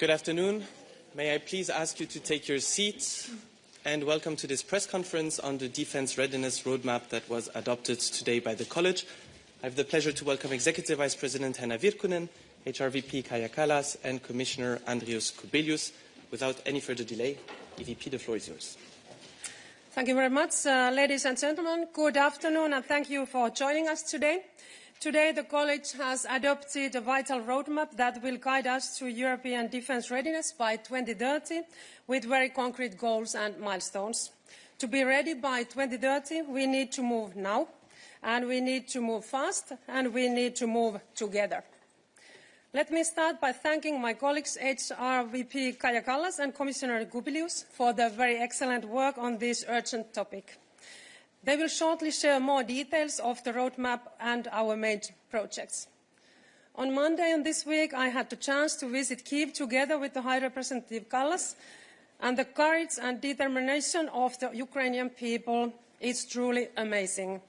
Good afternoon. May I please ask you to take your seats and welcome to this press conference on the Defense Readiness Roadmap that was adopted today by the College. I have the pleasure to welcome Executive Vice President Henna Virkkunen, HRVP Kaja Kallas, and Commissioner Andrius Kubilius. Without any further delay, EVP, the floor is yours. Thank you very much, ladies and gentlemen. Good afternoon, and thank you for joining us today. Today, the College has adopted a vital roadmap that will guide us to European defence readiness by 2030 with very concrete goals and milestones. To be ready by 2030, we need to move now, and we need to move fast, and we need to move together. Let me start by thanking my colleagues HRVP Kaja Kallas and Commissioner Kubilius for their very excellent work on this urgent topic. They will shortly share more details of the roadmap and our main projects. On Monday in this week, I had the chance to visit Kyiv together with the High Representative Kallas, and the courage and determination of the Ukrainian people is truly amazing.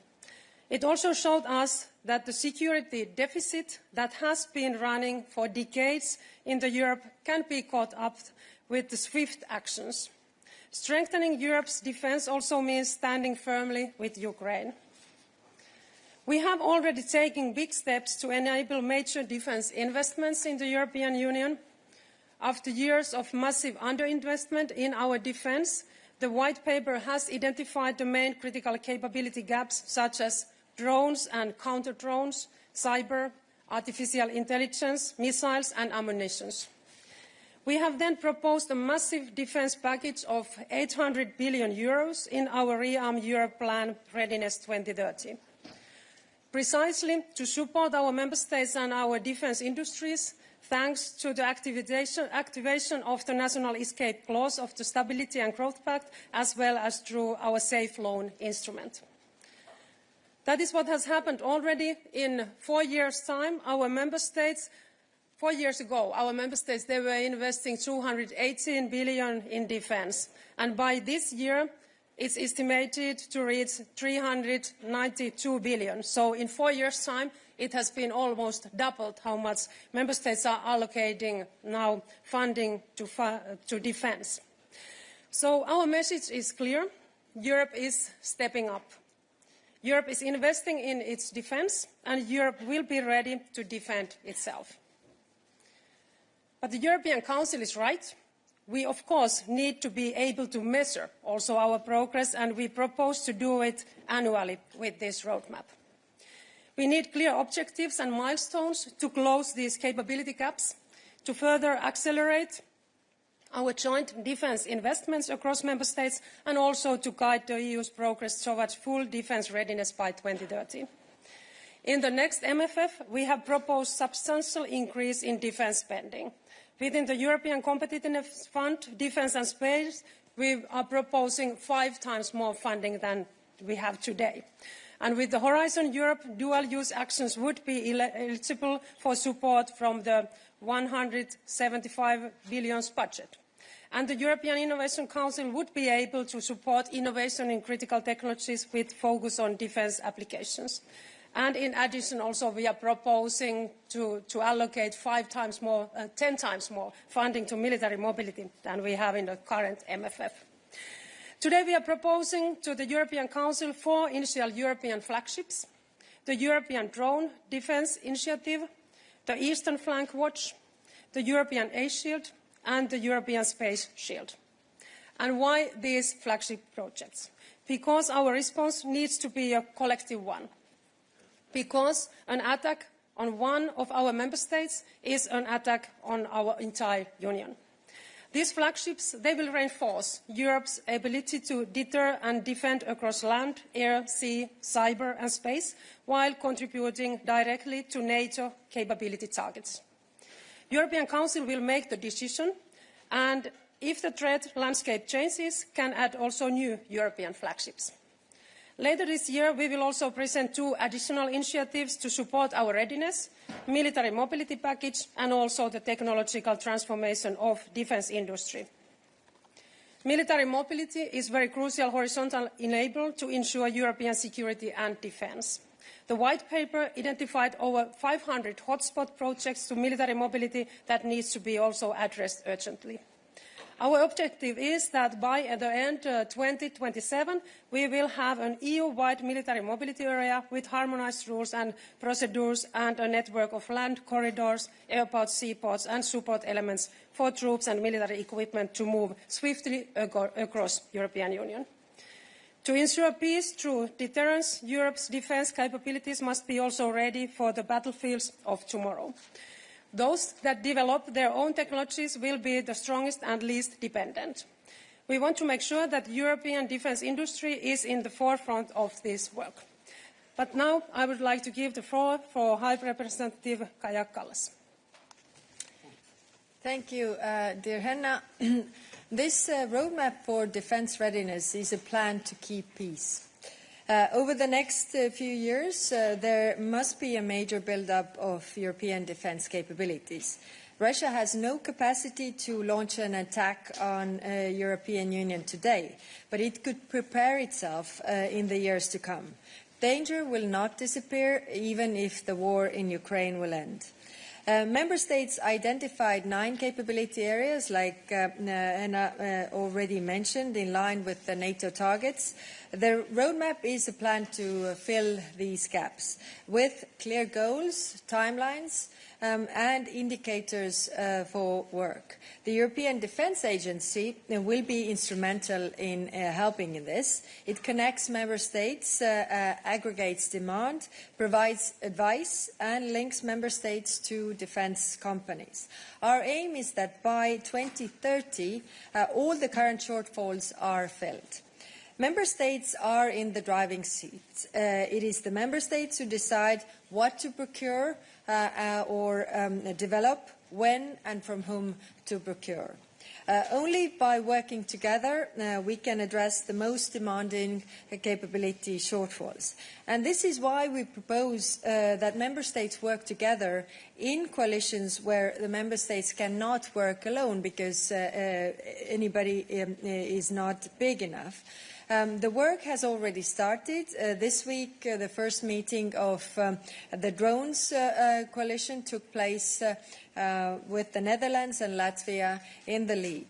It also showed us that the security deficit that has been running for decades in Europe can be caught up with the swift actions. Strengthening Europe's defence also means standing firmly with Ukraine. We have already taken big steps to enable major defence investments in the European Union. After years of massive underinvestment in our defence, the White Paper has identified the main critical capability gaps, such as drones and counter-drones, cyber, artificial intelligence, missiles and ammunition. We have then proposed a massive defence package of €800 billion in our Rearm Europe plan Readiness 2030. Precisely to support our member states and our defence industries, thanks to the activation of the national escape clause of the Stability and Growth Pact, as well as through our safe loan instrument. That is what has happened already. In 4 years' time, our member states, 4 years ago, our member states, they were investing €218 billion in defence. And by this year, it's estimated to reach €392 billion. So in 4 years' time, it has been almost doubled how much member states are allocating now funding to defence. So our message is clear. Europe is stepping up. Europe is investing in its defence, and Europe will be ready to defend itself. But the European Council is right. We, of course, need to be able to measure also our progress, and we propose to do it annually with this roadmap. We need clear objectives and milestones to close these capability gaps, to further accelerate our joint defence investments across member states, and also to guide the EU's progress towards full defence readiness by 2030. In the next MFF, we have proposed substantial increase in defence spending. Within the European Competitiveness Fund, Defence and Space, we are proposing 5 times more funding than we have today. And with the Horizon Europe, dual-use actions would be eligible for support from the €175 billion budget. And the European Innovation Council would be able to support innovation in critical technologies with focus on defence applications. And in addition, also, we are proposing to allocate 10 times more funding to military mobility than we have in the current MFF. Today, we are proposing to the European Council 4 initial European flagships: the European Drone Defence Initiative, the Eastern Flank Watch, the European Air Shield, and the European Space Shield. And why these flagship projects? Because our response needs to be a collective one. Because an attack on one of our member states is an attack on our entire Union. These flagships, they will reinforce Europe's ability to deter and defend across land, air, sea, cyber and space, while contributing directly to NATO capability targets. The European Council will make the decision, and if the threat landscape changes, can add also new European flagships. Later this year, we will also present 2 additional initiatives to support our readiness, military mobility package and also the technological transformation of defence industry. Military mobility is a very crucial horizontal enabler to ensure European security and defence. The white paper identified over 500 hotspot projects to military mobility that needs to be also addressed urgently. Our objective is that by the end of 2027, we will have an EU-wide military mobility area with harmonized rules and procedures and a network of land corridors, airports, seaports and support elements for troops and military equipment to move swiftly across the European Union. To ensure peace through deterrence, Europe's defence capabilities must be also ready for the battlefields of tomorrow. Those that develop their own technologies will be the strongest and least dependent. We want to make sure that the European defence industry is in the forefront of this work. But now I would like to give the floor for High Representative Kaja Kallas. Thank you, dear Henna. This roadmap for defence readiness is a plan to keep peace. Over the next few years, there must be a major build-up of European defence capabilities. Russia has no capacity to launch an attack on the European Union today, but it could prepare itself in the years to come. Danger will not disappear, even if the war in Ukraine will end. Member States identified 9 capability areas, like Henna already mentioned, in line with the NATO targets. The roadmap is a plan to fill these gaps with clear goals, timelines, and indicators for work. The European Defence Agency will be instrumental in helping in this. It connects member states, aggregates demand, provides advice, and links member states to defence companies. Our aim is that by 2030, all the current shortfalls are filled. Member states are in the driving seat. It is the member states who decide what to procure or develop, when and from whom to procure. Only by working together we can address the most demanding capability shortfalls. And this is why we propose that member states work together in coalitions where the member states cannot work alone because anybody is not big enough. The work has already started. This week, the first meeting of the drones coalition took place with the Netherlands and Latvia in the lead.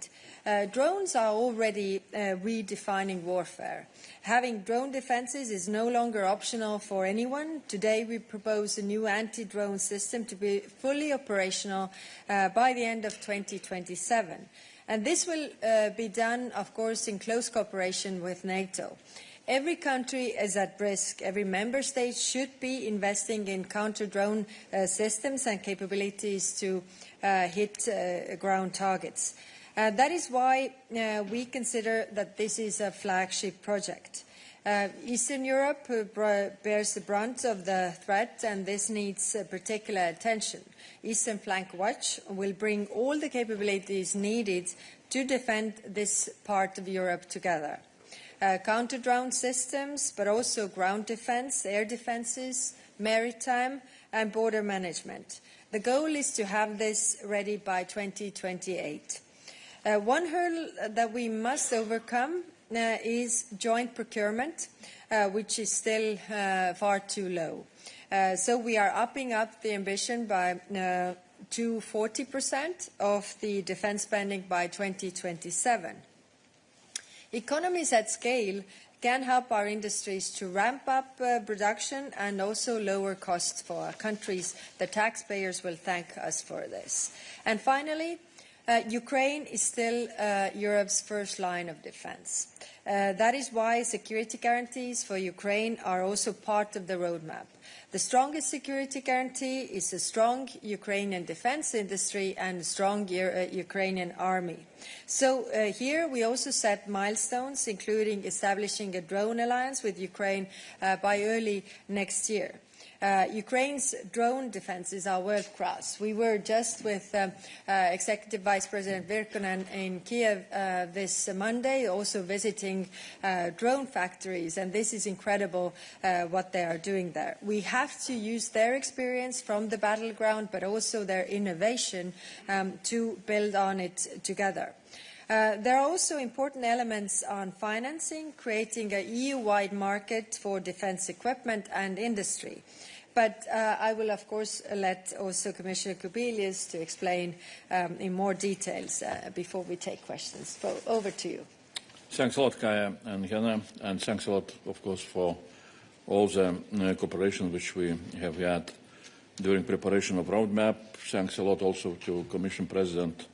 Drones are already redefining warfare. Having drone defences is no longer optional for anyone. Today, we propose a new anti-drone system to be fully operational by the end of 2027. And this will be done, of course, in close cooperation with NATO. Every country is at risk. Every member state should be investing in counter-drone systems and capabilities to hit ground targets. That is why we consider that this is a flagship project. Eastern Europe bears the brunt of the threat, and this needs particular attention. Eastern Flank Watch will bring all the capabilities needed to defend this part of Europe together. Counter-drone systems, but also ground defence, air defences, maritime and border management. The goal is to have this ready by 2028. One hurdle that we must overcome is joint procurement, which is still far too low. So we are upping up the ambition by to 40% of the defence spending by 2027. Economies at scale can help our industries to ramp up production and also lower costs for our countries. The taxpayers will thank us for this. And finally, Ukraine is still Europe's first line of defence. That is why security guarantees for Ukraine are also part of the roadmap. The strongest security guarantee is a strong Ukrainian defence industry and a strong Ukrainian army. So here we also set milestones, including establishing a drone alliance with Ukraine by early next year. Ukraine's drone defences are world-class. We were just with Executive Vice President Virkunen in Kiev this Monday, also visiting drone factories, and this is incredible what they are doing there. We have to use their experience from the battleground, but also their innovation to build on it together. There are also important elements on financing, creating an EU-wide market for defense equipment and industry. But I will, of course, let also Commissioner Kubilius to explain in more details before we take questions. So, over to you. Thanks a lot, Kaya and Hannah, and thanks a lot, of course, for all the cooperation which we have had during preparation of roadmap. Thanks a lot also to Commission President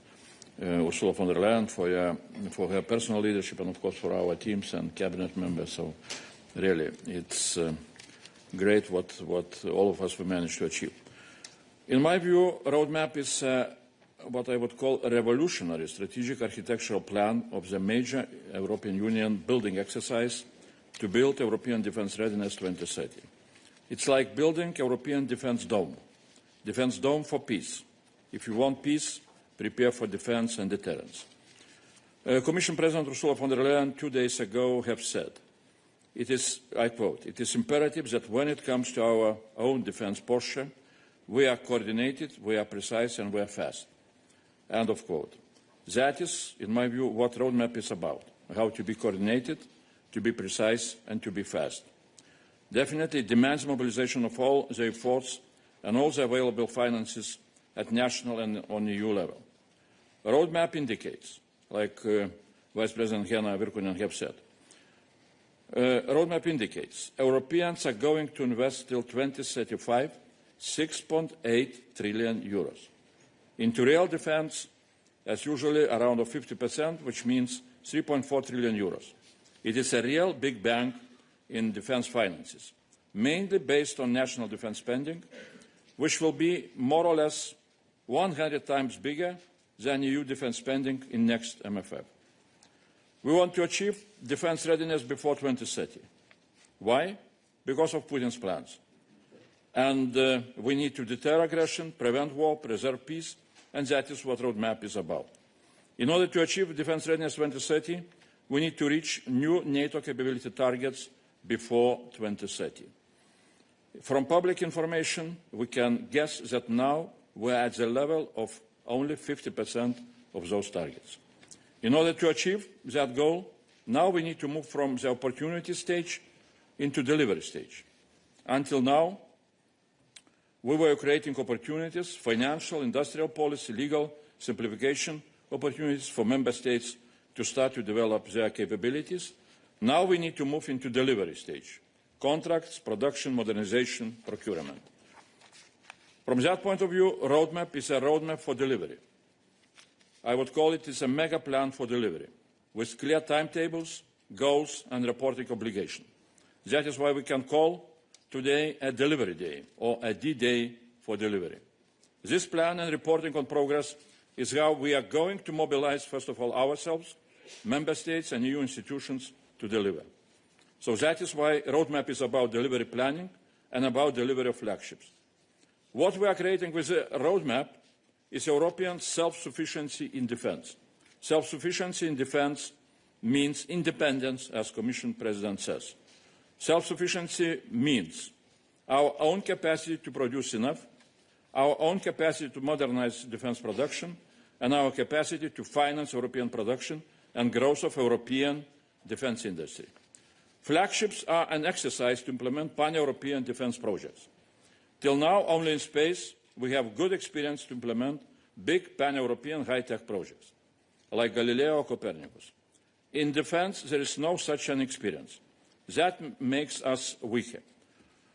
Ursula von der Leyen for her personal leadership, and of course for our teams and cabinet members. So really, it's great what all of us we managed to achieve. In my view, roadmap is what I would call a revolutionary strategic architectural plan of the major European Union building exercise to build European Defence Readiness 2030. It's like building European Defence Dome for peace. If you want peace, prepare for defence and deterrence. Commission President Ursula von der Leyen 2 days ago have said, it is, I quote, "It is imperative that when it comes to our own defence posture, we are coordinated, we are precise, and we are fast." End of quote. That is, in my view, what roadmap is about, how to be coordinated, to be precise, and to be fast. Definitely it demands mobilization of all the efforts and all the available finances at national and on EU level. A roadmap indicates, like Vice President Hanna Virkkunen have said, roadmap indicates Europeans are going to invest till 2035 6.8 trillion euros. Into real defence, as usually around 50%, which means 3.4 trillion euros. It is a real big bang in defence finances, mainly based on national defence spending, which will be more or less 100 times bigger than EU defence spending in next MFF. We want to achieve defence readiness before 2030. Why? Because of Putin's plans. And we need to deter aggression, prevent war, preserve peace, and that is what roadmap is about. In order to achieve defence readiness 2030, we need to reach new NATO capability targets before 2030. From public information, we can guess that now we are at the level of only 50% of those targets. In order to achieve that goal, now we need to move from the opportunity stage into delivery stage. Until now, we were creating opportunities, financial, industrial policy, legal, simplification opportunities for member states to start to develop their capabilities. Now we need to move into delivery stage. Contracts, production, modernization, procurement. From that point of view, roadmap is a roadmap for delivery. I would call it a mega plan for delivery, with clear timetables, goals, and reporting obligation. That is why we can call today a delivery day, or a D-Day for delivery. This plan and reporting on progress is how we are going to mobilize, first of all, ourselves, member states and EU institutions to deliver. So that is why roadmap is about delivery planning and about delivery of flagships. What we are creating with the roadmap is European self-sufficiency in defence. Self-sufficiency in defence means independence, as Commission President says. Self-sufficiency means our own capacity to produce enough, our own capacity to modernize defence production, and our capacity to finance European production and growth of European defence industry. Flagships are an exercise to implement pan-European defence projects. Till now, only in space, we have good experience to implement big pan-European high-tech projects, like Galileo or Copernicus. In defence, there is no such an experience. That makes us weaker.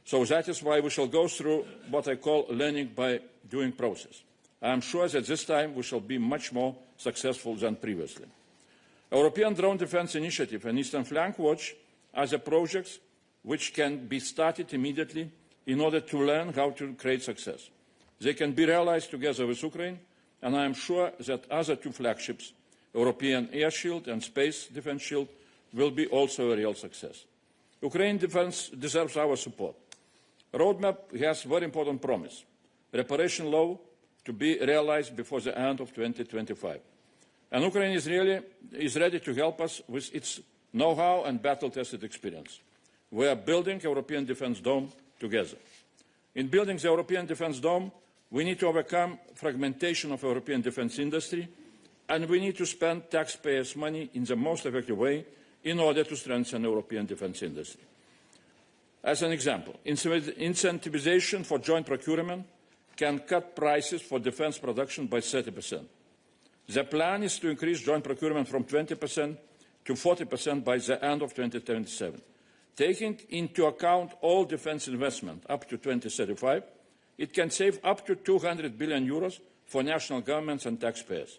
So that is why we shall go through what I call learning by doing process. I am sure that this time we shall be much more successful than previously. European Drone Defence Initiative and Eastern Flank Watch are the projects which can be started immediately in order to learn how to create success. They can be realized together with Ukraine, and I am sure that other two flagships, European Air Shield and Space Defence Shield, will be also a real success. Ukraine defence deserves our support. Roadmap has a very important promise, reparation law to be realized before the end of 2025. And Ukraine is ready to help us with its know-how and battle-tested experience. We are building European Defence Dome together. In building the European Defence Dome, we need to overcome fragmentation of European defence industry and we need to spend taxpayers' money in the most effective way in order to strengthen European defense industry. As an example, incentivization for joint procurement can cut prices for defense production by 30%. The plan is to increase joint procurement from 20% to 40% by the end of 2027. Taking into account all defense investment up to 2035, it can save up to 200 billion euros for national governments and taxpayers.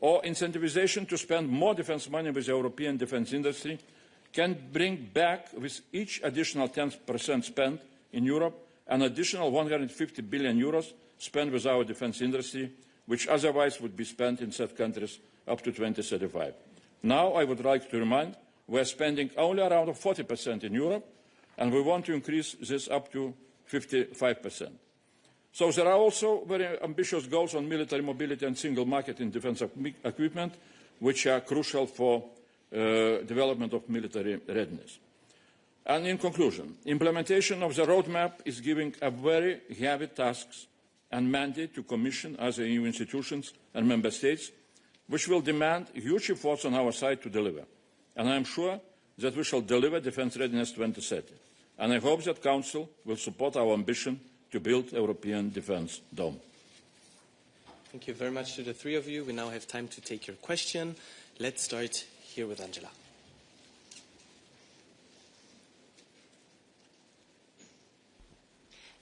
Or incentivization to spend more defense money with the European defense industry can bring back, with each additional 10% spent in Europe, an additional 150 billion euros spent with our defense industry, which otherwise would be spent in third countries up to 2035. Now, I would like to remind, we are spending only around 40% in Europe, and we want to increase this up to 55%. So there are also very ambitious goals on military mobility and single market in defense equipment, which are crucial for development of military readiness. And in conclusion, implementation of the roadmap is giving a very heavy tasks and mandate to Commission, other EU institutions and Member States, which will demand huge efforts on our side to deliver. And I am sure that we shall deliver Defence Readiness 2030. And I hope that Council will support our ambition to build European Defence Dome. Thank you very much to the three of you. We now have time to take your question. Let's start here with Angela.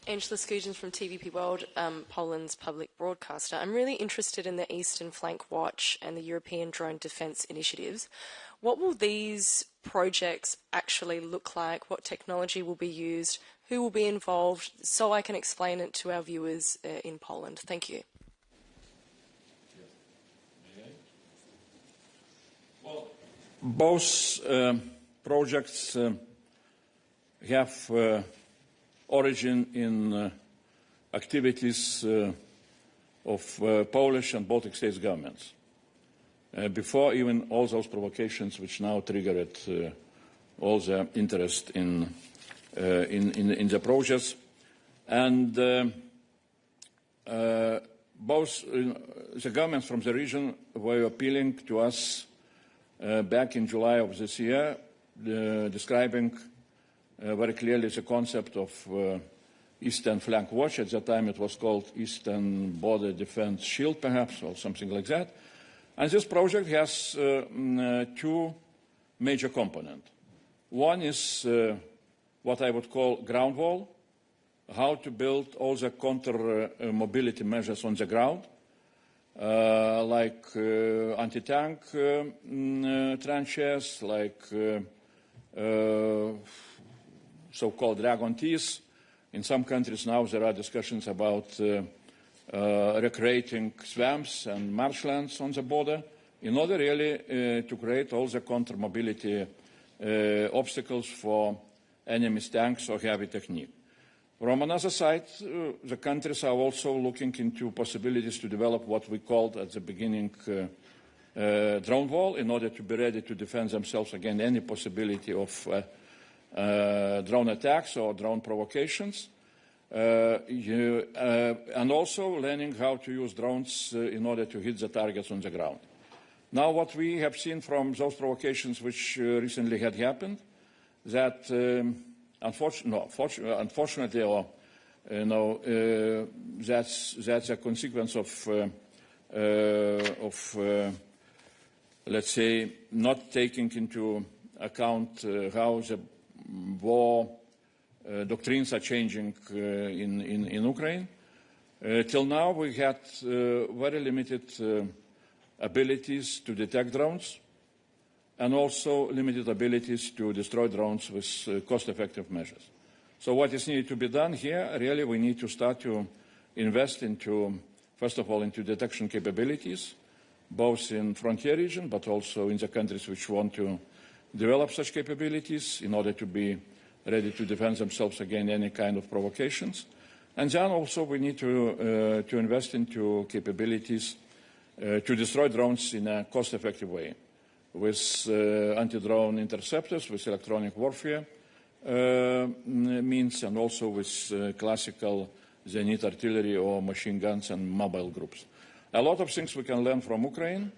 Angela Skujins from TVP World, Poland's public broadcaster. I'm really interested in the Eastern Flank Watch and the European Drone Defence Initiatives. What will these projects actually look like? What technology will be used? Who will be involved? So I can explain it to our viewers in Poland. Thank you. Well, both projects have origin in activities of Polish and Baltic states governments. Before even all those provocations which now triggered all the interest in the projects. And both the governments from the region were appealing to us back in July of this year, describing very clearly the concept of Eastern Flank Watch. At that time it was called Eastern Border Defense Shield, perhaps, or something like that. And this project has two major components. One is what I would call ground wall, how to build all the counter-mobility measures on the ground, like anti-tank trenches, like so-called Dragon Ts. In some countries now there are discussions about recreating swamps and marshlands on the border in order really to create all the counter-mobility obstacles for enemy's tanks or heavy technique. From another side, the countries are also looking into possibilities to develop what we called at the beginning drone wall in order to be ready to defend themselves against any possibility of drone attacks or drone provocations. And also learning how to use drones in order to hit the targets on the ground. Now what we have seen from those provocations which recently had happened, that unfortunately, or that's a consequence of let's say, not taking into account how the war doctrines are changing in Ukraine. Till now, we had very limited abilities to detect drones and also limited abilities to destroy drones with cost-effective measures. So what is needed to be done here, really we need to start to invest into, first of all, into detection capabilities, both in frontier region, but also in the countries which want to develop such capabilities in order to be ready to defend themselves against any kind of provocations. And then also we need to invest into capabilities to destroy drones in a cost-effective way, with anti-drone interceptors, with electronic warfare means, and also with classical Zenit artillery or machine guns and mobile groups. A lot of things we can learn from Ukraine,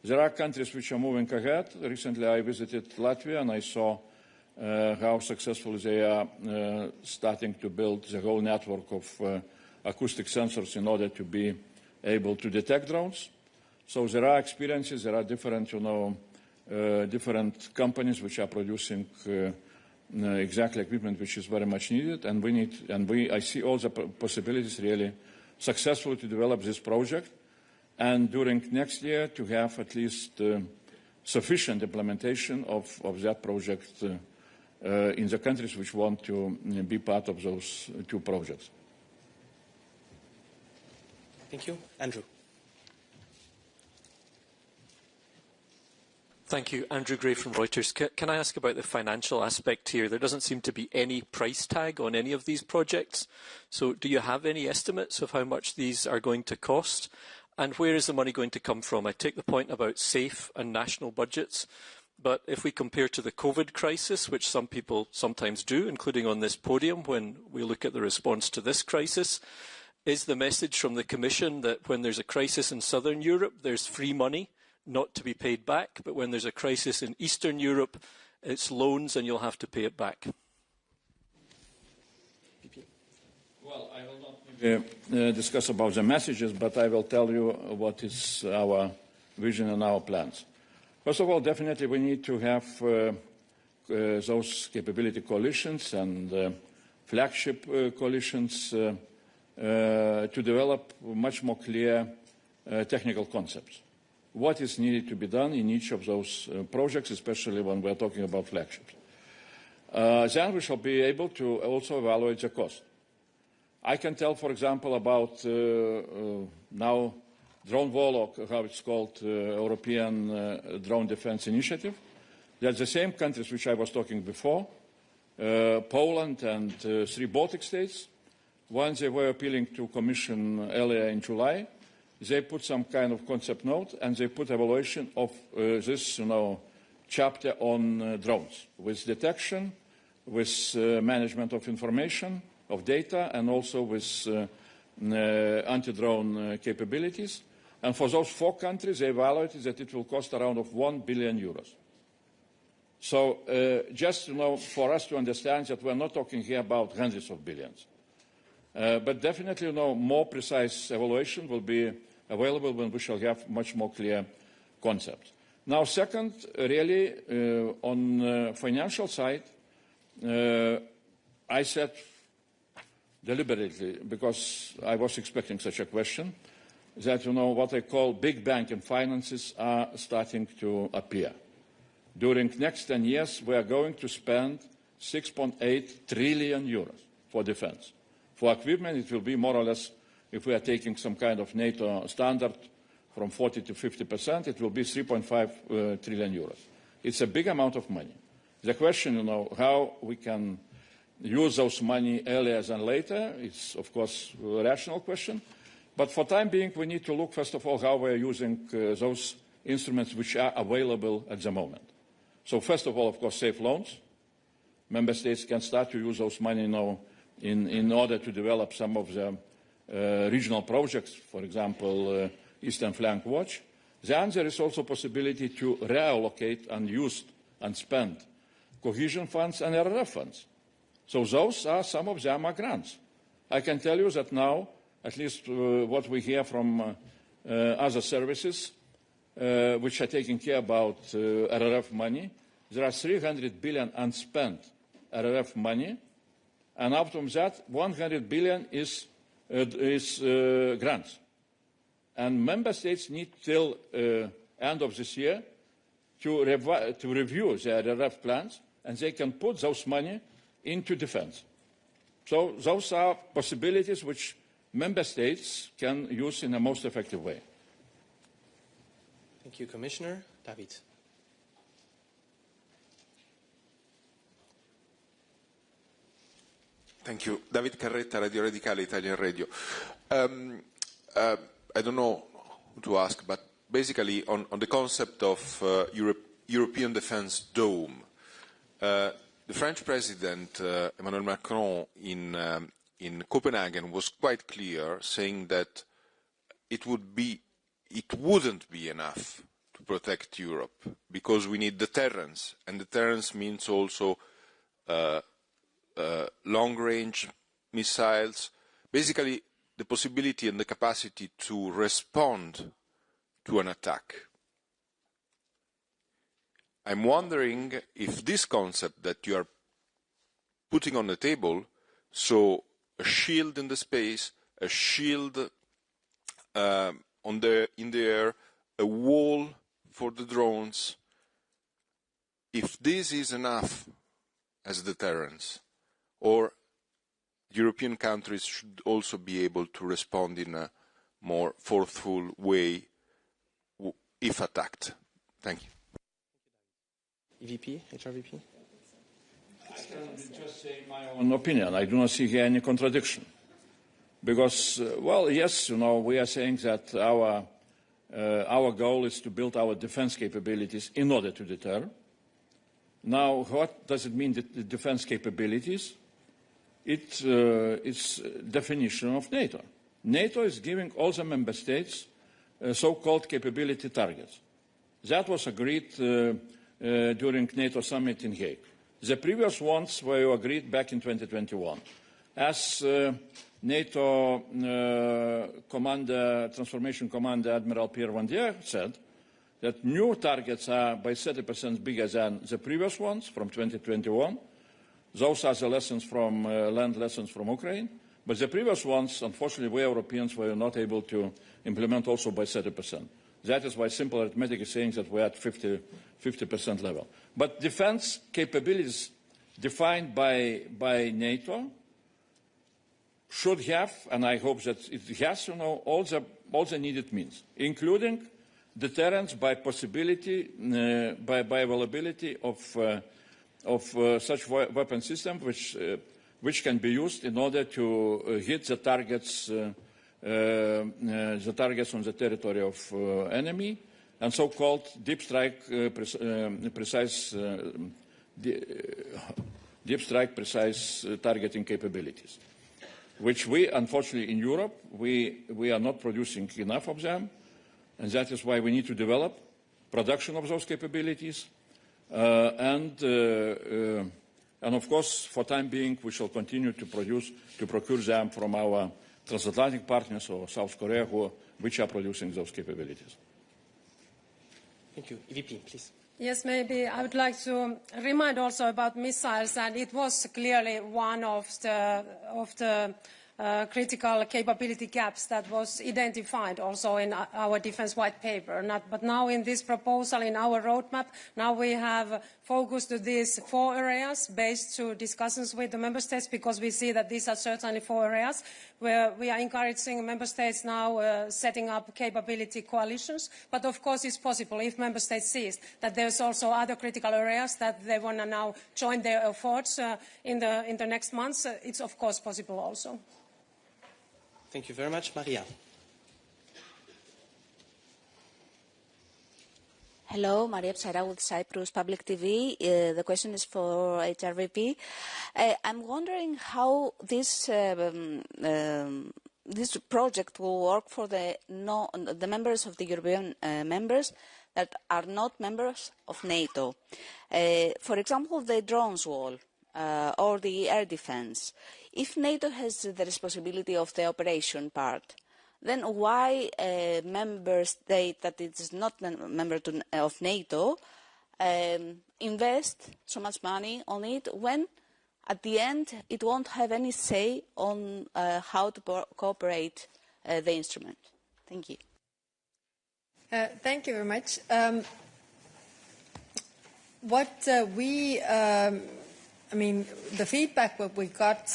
There are countries which are moving ahead. Recently I visited Latvia and I saw how successful they are starting to build the whole network of acoustic sensors in order to be able to detect drones. So there are experiences, there are different, different companies which are producing exactly equipment which is very much needed, and I see all the possibilities really successfully to develop this project, and during next year to have at least sufficient implementation of that project in the countries which want to be part of those two projects. Thank you. Andrew. Thank you. Andrew Gray from Reuters. Can I ask about the financial aspect here? There doesn't seem to be any price tag on any of these projects. So do you have any estimates of how much these are going to cost? And where is the money going to come from? I take the point about safe and national budgets. But if we compare to the COVID crisis, which some people sometimes do, including on this podium when we look at the response to this crisis, is the message from the Commission that when there's a crisis in Southern Europe, there's free money not to be paid back, but when there's a crisis in Eastern Europe, it's loans and you'll have to pay it back? Well, I will not discuss about the messages, but I will tell you what is our vision and our plans. First of all, definitely we need to have those capability coalitions and flagship coalitions to develop much more clear technical concepts. What is needed to be done in each of those projects, especially when we're talking about flagships. Then we shall be able to also evaluate the cost. I can tell, for example, about now drone wall, or how it's called, European Drone Defense Initiative. They're the same countries which I was talking before, Poland and 3 Baltic states. Once they were appealing to Commission earlier in July, they put some kind of concept note and they put evaluation of this, chapter on drones, with detection, with management of information, of data, and also with anti-drone capabilities. And for those 4 countries, they evaluated that it will cost around of 1 billion euros. So just for us to understand that we're not talking here about hundreds of billions. But definitely, more precise evaluation will be available when we shall have much more clear concepts. Now, second, really, on financial side, I said deliberately, because I was expecting such a question, that, what I call big bang in finances are starting to appear. During next 10 years, we are going to spend 6.8 trillion euros for defense. For equipment, it will be more or less, if we are taking some kind of NATO standard from 40 to 50%, it will be 3.5 trillion euros. It's a big amount of money. The question, how we can use those money earlier than later, it's, of course, a rational question. But for time being, we need to look, first of all, how we are using those instruments which are available at the moment. So first of all, of course, safe loans. Member states can start to use those money now in order to develop some of the regional projects, for example, Eastern Flank Watch. Then there is also possibility to reallocate unused and spent cohesion funds and RRF funds. So those are, some of them are grants. I can tell you that now, at least what we hear from other services which are taking care about RRF money, there are 300 billion unspent RRF money, and out of that, 100 billion is grants. And member states need till end of this year to review their RRF plans, and they can put those money into defense. So those are possibilities which member states can use in a most effective way. Thank you, Commissioner. David. Thank you. David Carretta, Radio Radicale, Italian Radio. I don't know who to ask, but basically on the concept of European Defence Dome, the French President, Emmanuel Macron, in Copenhagen was quite clear, saying that it wouldn't be enough to protect Europe, because we need deterrence, and deterrence means also long-range missiles, basically the possibility and the capacity to respond to an attack. I'm wondering if this concept that you are putting on the table, so a shield in the space, a shield in the air, a wall for the drones, if this is enough as deterrence, or European countries should also be able to respond in a more forceful way if attacked. Thank you. EVP, HRVP? I can just say my own opinion. I do not see here any contradiction. Because, well, yes, we are saying that our goal is to build our defense capabilities in order to deter. Now, what does it mean, the defense capabilities? It's definition of NATO. NATO is giving all the member states so-called capability targets. That was agreed during NATO summit in Hague. The previous ones were agreed back in 2021. As NATO Transformation Commander Admiral Pierre Van Der said, that new targets are by 30% bigger than the previous ones from 2021. Those are the lessons from land lessons from Ukraine. But the previous ones, unfortunately, we Europeans were not able to implement also by 30%. That is why simple arithmetic is saying that we're at 50% level. But defense capabilities defined by NATO should have, and I hope that it has, all the needed means, including deterrence by possibility, by availability of such weapon system which can be used in order to hit the targets on the territory of enemy, and so-called deep strike precise targeting capabilities, which we, unfortunately, in Europe, we are not producing enough of them, and that is why we need to develop production of those capabilities. And of course, for the time being, we shall continue to procure them from our transatlantic partners or South Korea, which are producing those capabilities. Thank you. EVP, please. Yes, maybe I would like to remind also about missiles, and it was clearly one of the critical capability gaps that was identified also in our defense white paper. But now in this proposal, in our roadmap, now we have focused on these 4 areas based on discussions with the member states, because we see that these are certainly 4 areas where we are encouraging member states now setting up capability coalitions. But of course it's possible if member states see that there's also other critical areas that they want to now join their efforts in the next months. It's of course possible also. Thank you very much. Maria. Hello, Maria Psaira with Cyprus Public TV. The question is for HRVP. I'm wondering how this project will work for the members of the European members that are not members of NATO. For example, the drones wall or the air defense. If NATO has the responsibility of the operation part, then why a member state that is not a member of NATO invest so much money on it when at the end it won't have any say on how to cooperate the instrument? Thank you. Thank you very much. The feedback what we got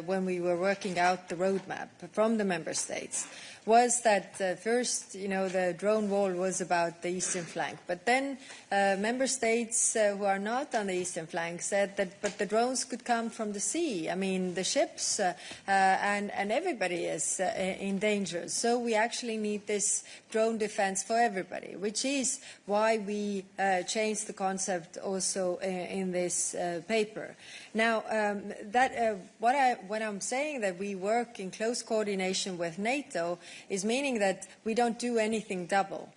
when we were working out the roadmap from the member states was that first, the drone wall was about the eastern flank. But then member states who are not on the eastern flank said that, but the drones could come from the sea. I mean, the ships and everybody is in danger. So we actually need this drone defense for everybody, which is why we changed the concept also in this paper. Now, when I'm saying that we work in close coordination with NATO, is meaning that we don't do anything double.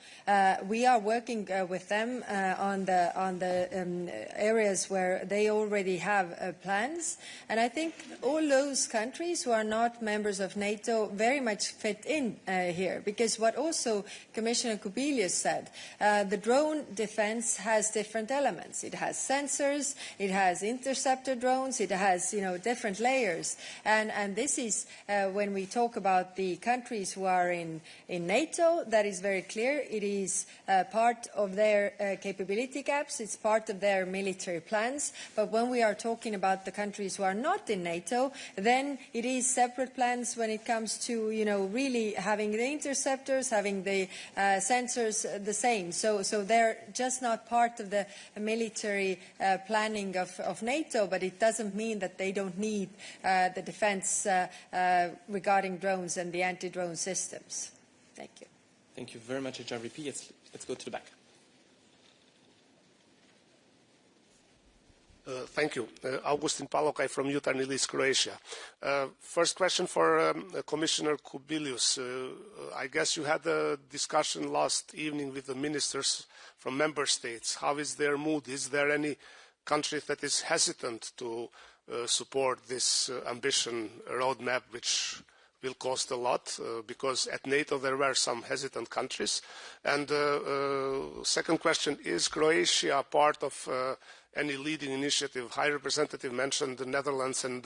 We are working with them on the areas where they already have plans, and I think all those countries who are not members of NATO very much fit in here, because what also Commissioner Kubilius said, the drone defense has different elements. It has sensors, it has interceptor drones, it has different layers, and this is when we talk about the countries who are in NATO, that is very clear. It is part of their capability gaps, it's part of their military plans, but when we are talking about the countries who are not in NATO, then it is separate plans when it comes to really having the interceptors, having the sensors the same. So they're just not part of the military planning of NATO, but it doesn't mean that they don't need the defense regarding drones and the anti-drone systems. Thank you. Thank you very much, HRVP. Let's go to the back. Thank you. Augustin Palokaj from Jutarnilic, Croatia. First question for Commissioner Kubilius. I guess you had a discussion last evening with the ministers from member states. How is their mood? Is there any country that is hesitant to support this ambition roadmap, which will cost a lot? Because at NATO there were some hesitant countries. And second question, is Croatia part of any leading initiative? High Representative mentioned the Netherlands and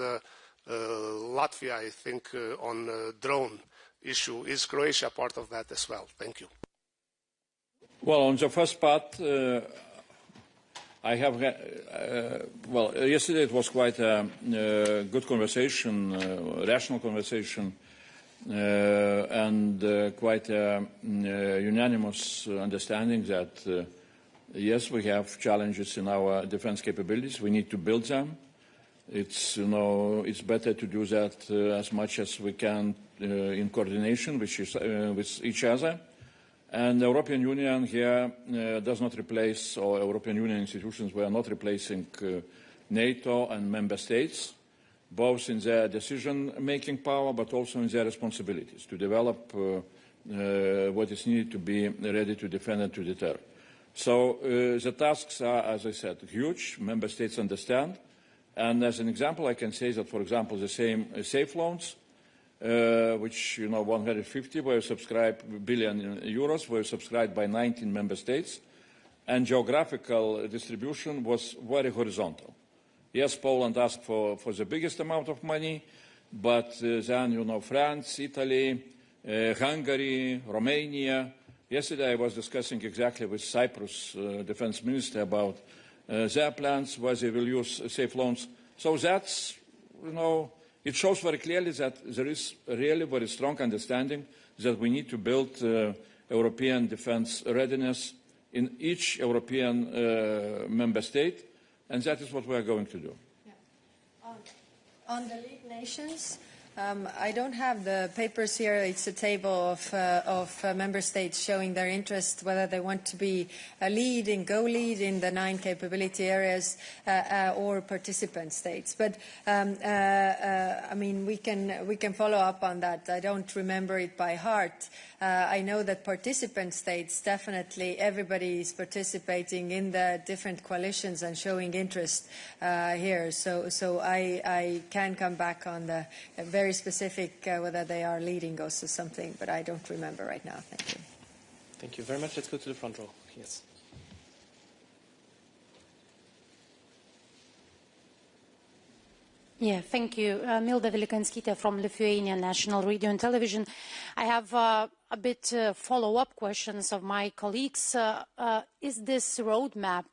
Latvia, I think, on drone issue. Is Croatia part of that as well? Thank you. Well, on the first part, I have, yesterday it was quite a good conversation, rational conversation, and quite a unanimous understanding that yes, we have challenges in our defense capabilities. We need to build them. It's better to do that as much as we can in coordination with each other. And the European Union here does not replace, or European Union institutions were not replacing NATO and member states, both in their decision-making power, but also in their responsibilities to develop what is needed to be ready to defend and to deter. So the tasks are, as I said, huge. Member states understand. And as an example, I can say that, for example, the same safe loans, which 150 were subscribed billion euros were subscribed by 19 member states, and geographical distribution was very horizontal. Yes, Poland asked for the biggest amount of money, but then France, Italy, Hungary, Romania. Yesterday I was discussing exactly with Cyprus defense minister about their plans, where they will use safe loans. So that's, it shows very clearly that there is really very strong understanding that we need to build European defense readiness in each European member state, and that is what we are going to do. Yeah. On the lead nations, I don't have the papers here. It's a table of member states showing their interest, whether they want to be a lead in the 9 capability areas or participant states. But I mean, we can follow up on that. I don't remember it by heart. I know that participant states, definitely everybody is participating in the different coalitions and showing interest here. So I can come back on the very specific whether they are leading us or something, but I don't remember right now. Thank you. Thank you very much. Let's go to the front row. Yes. Yeah, thank you. Milda Velikanskite from Lithuanian National Radio and Television. I have a bit follow-up questions of my colleagues. Is this roadmap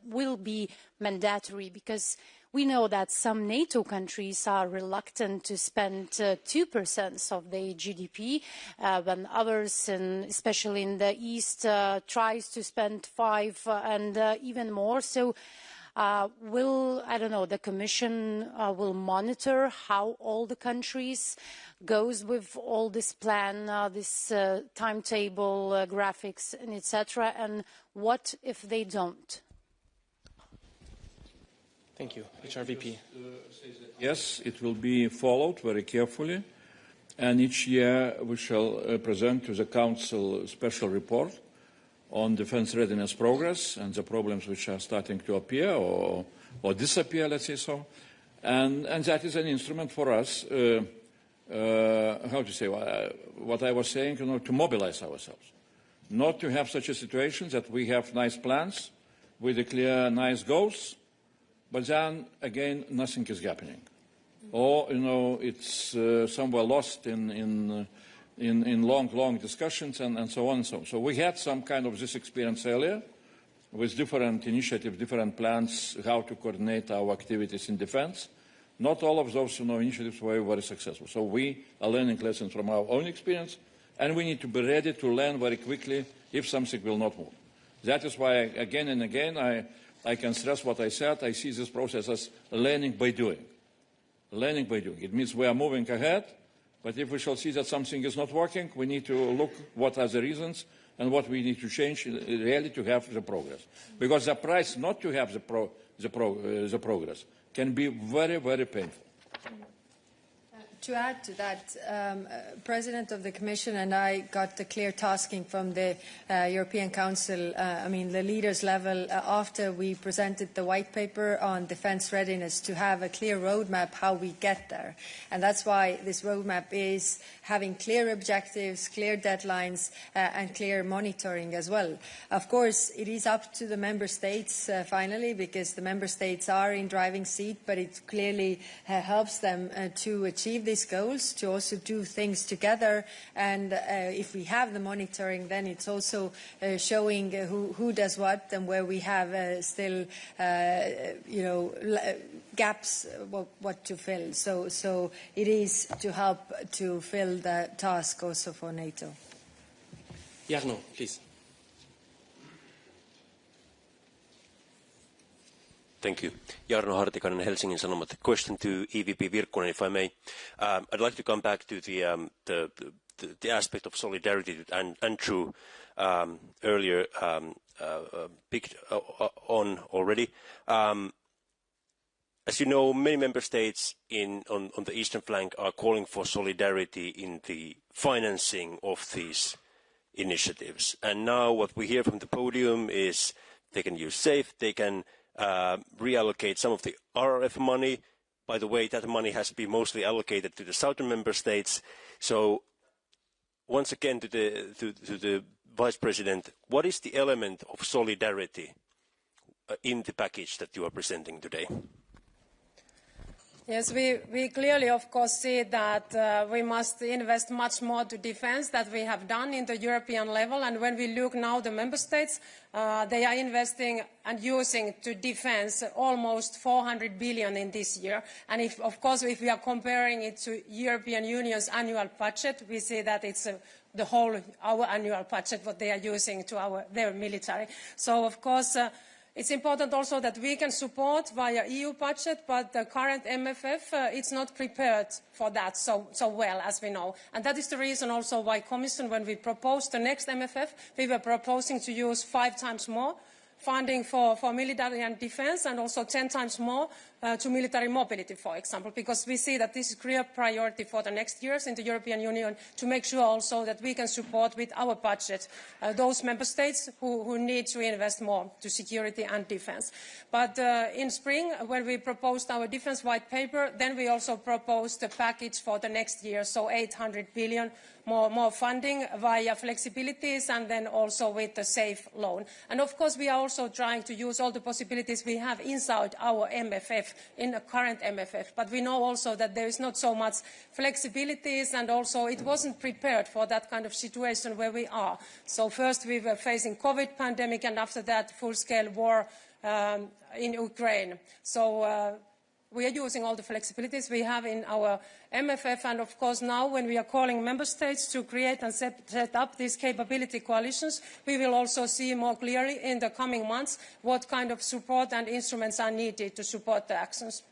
will be mandatory? Because we know that some NATO countries are reluctant to spend 2% of their GDP, when others, especially in the East, tries to spend 5% and even more. So will, I don't know, the Commission will monitor how all the countries goes with all this plan, this timetable, graphics, and etc. And what if they don't? Thank you. HRVP. Yes, it will be followed very carefully. And each year we shall present to the Council a special report on defense readiness progress and the problems which are starting to appear or disappear, let's say so. And that is an instrument for us, how to say, what I was saying, to mobilize ourselves. Not to have such a situation that we have nice plans with a clear, nice goals, but then, again, nothing is happening. Or, it's somewhere lost in long discussions and so on and so on. So we had some kind of this experience earlier with different initiatives, different plans, how to coordinate our activities in defense. Not all of those initiatives were very successful. So we are learning lessons from our own experience, and we need to be ready to learn very quickly if something will not move. That is why, again and again, I can stress what I said. I see this process as learning by doing. Learning by doing. It means we are moving ahead, but if we shall see that something is not working, we need to look what are the reasons and what we need to change really to have the progress. Because the price not to have the progress can be very, very painful. To add to that, President of the Commission and I got the clear tasking from the European Council, the leaders level, after we presented the white paper on defence readiness, to have a clear roadmap how we get there. And that's why this roadmap is having clear objectives, clear deadlines, and clear monitoring as well. Of course, it is up to the Member States finally, because the Member States are in driving seat, but it clearly helps them to achieve these goals, to also do things together. And if we have the monitoring, then it's also showing who does what and where we have still, gaps, what to fill. So it is to help to fill the task also for NATO. Jarno, please. Thank you. Jarno Hartikainen, Helsingin Sanomat. Question to EVP Virkkunen, if I may. I'd like to come back to the aspect of solidarity that Andrew earlier picked on already. As you know, many member states on the eastern flank are calling for solidarity in the financing of these initiatives. And now what we hear from the podium is they can use SAFE, they can reallocate some of the RRF money. By the way, that money has been mostly allocated to the southern member states. So once again to the Vice President, what is the element of solidarity in the package that you are presenting today? Yes, we clearly, of course, see that we must invest much more to defense than we have done in the European level. And when we look now, the member states, they are investing and using to defense almost 400 billion in this year. And of course, if we are comparing it to European Union's annual budget, we see that it's the whole, our annual budget, what they are using to their military. So, of course, it's important also that we can support via EU budget, but the current MFF, it's not prepared for that so well, as we know. And that is the reason also why Commission, when we proposed the next MFF, we were proposing to use 5 times more funding for military and defense, and also 10 times more to military mobility, for example, because we see that this is a clear priority for the next years in the European Union, to make sure also that we can support with our budget those member states who need to invest more to security and defense. But in spring, when we proposed our defense white paper, then we also proposed a package for the next year, so 800 billion more funding via flexibilities, and then also with the SAFE loan. And of course, we are also trying to use all the possibilities we have inside our MFF, in the current MFF. But we know also that there is not so much flexibilities, and also it wasn't prepared for that kind of situation where we are. So first we were facing COVID pandemic, and after that full-scale war in Ukraine. So we are using all the flexibilities we have in our MFF, and of course now when we are calling member states to create and set up these capability coalitions, we will also see more clearly in the coming months what kind of support and instruments are needed to support the actions.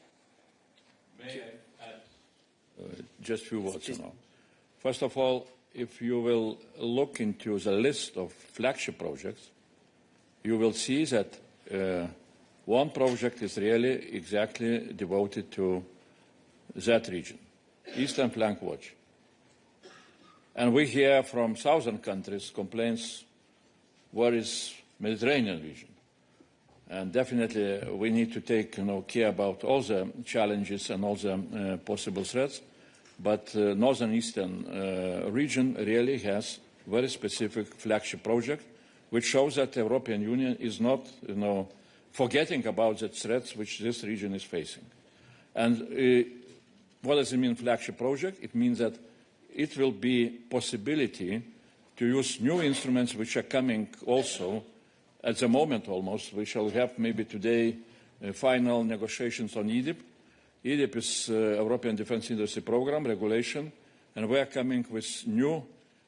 May I add just a few words now? First of all, if you will look into the list of flagship projects, you will see that one project is really exactly devoted to that region, Eastern Flank Watch. And we hear from southern countries complaints, where is Mediterranean region? And definitely we need to take care about all the challenges and all the possible threats. But northern eastern region really has very specific flagship project, which shows that the European Union is not forgetting about the threats which this region is facing. And what does it mean, flagship project? It means that it will be possibility to use new instruments which are coming also at the moment almost. We shall have maybe today final negotiations on EDIP. EDIP is European Defence Industry Programme regulation, and we are coming with new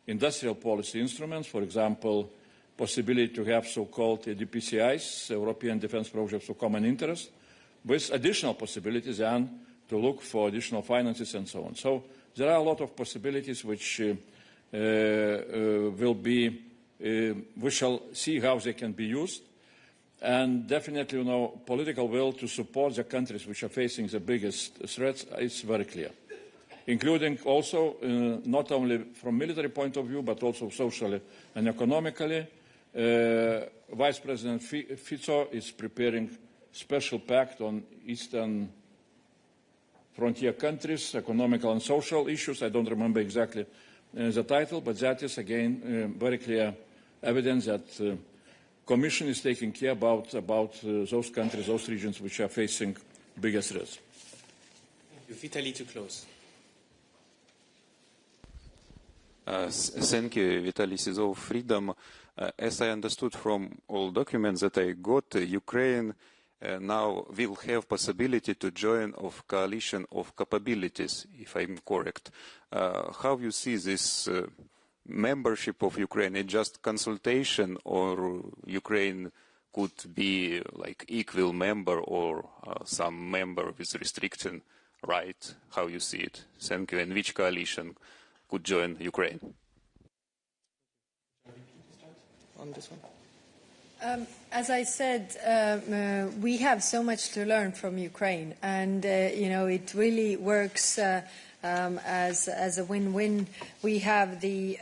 industrial policy instruments, for example, possibility to have so-called DPCIs, European Defence Projects of Common Interest, with additional possibilities and to look for additional finances and so on. So there are a lot of possibilities which will be, we shall see how they can be used. And definitely, political will to support the countries which are facing the biggest threats is very clear, including also not only from military point of view, but also socially and economically. Vice President Fico is preparing special pact on Eastern frontier countries, economical and social issues. I don't remember exactly the title, but that is, again, very clear evidence that Commission is taking care about those countries, those regions which are facing biggest threats. Thank you. Vitaly, to close. Thank you, Vitaly Sizov, Freedom. As I understood from all documents that I got, Ukraine now will have possibility to join of coalition of capabilities, if I'm correct. How you see this membership of Ukraine? Is just consultation, or Ukraine could be like equal member or some member with restriction right? How you see it? Thank you. And which coalition could join Ukraine? On this one. As I said, we have so much to learn from Ukraine, and it really works as a win-win. We have the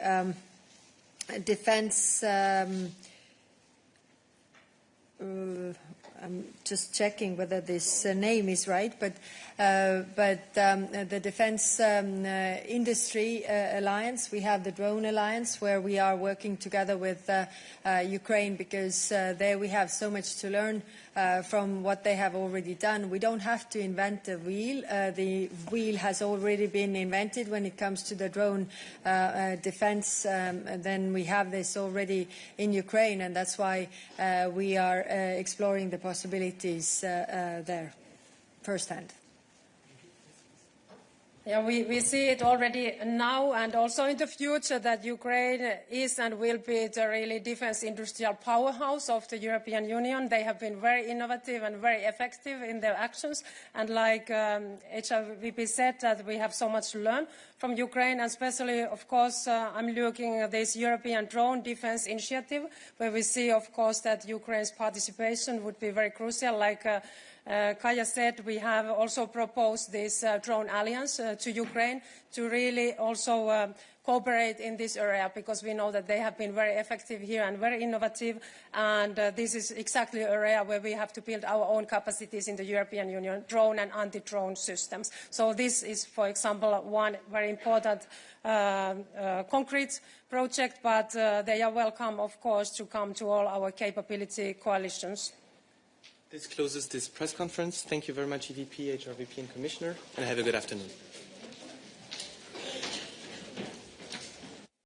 defense. I'm just checking whether this name is right, but the Defense Industry Alliance. We have the Drone Alliance, where we are working together with Ukraine, because there we have so much to learn from what they have already done. We don't have to invent the wheel. The wheel has already been invented when it comes to the drone defense. Then we have this already in Ukraine, and that's why we are exploring the possibilities there firsthand. Yeah, we see it already now and also in the future that Ukraine is and will be the really defense industrial powerhouse of the European Union. They have been very innovative and very effective in their actions. And like HRVP said, that we have so much to learn from Ukraine, and especially, of course, I'm looking at this European drone defense initiative, where we see, of course, that Ukraine's participation would be very crucial. Like Kaya said, we have also proposed this drone alliance to Ukraine to really also cooperate in this area, because we know that they have been very effective here and very innovative, and this is exactly an area where we have to build our own capacities in the European Union, drone and anti-drone systems. So this is, for example, one very important concrete project, but they are welcome, of course, to come to all our capability coalitions. This closes this press conference. Thank you very much, EVP, HRVP, and Commissioner, and have a good afternoon.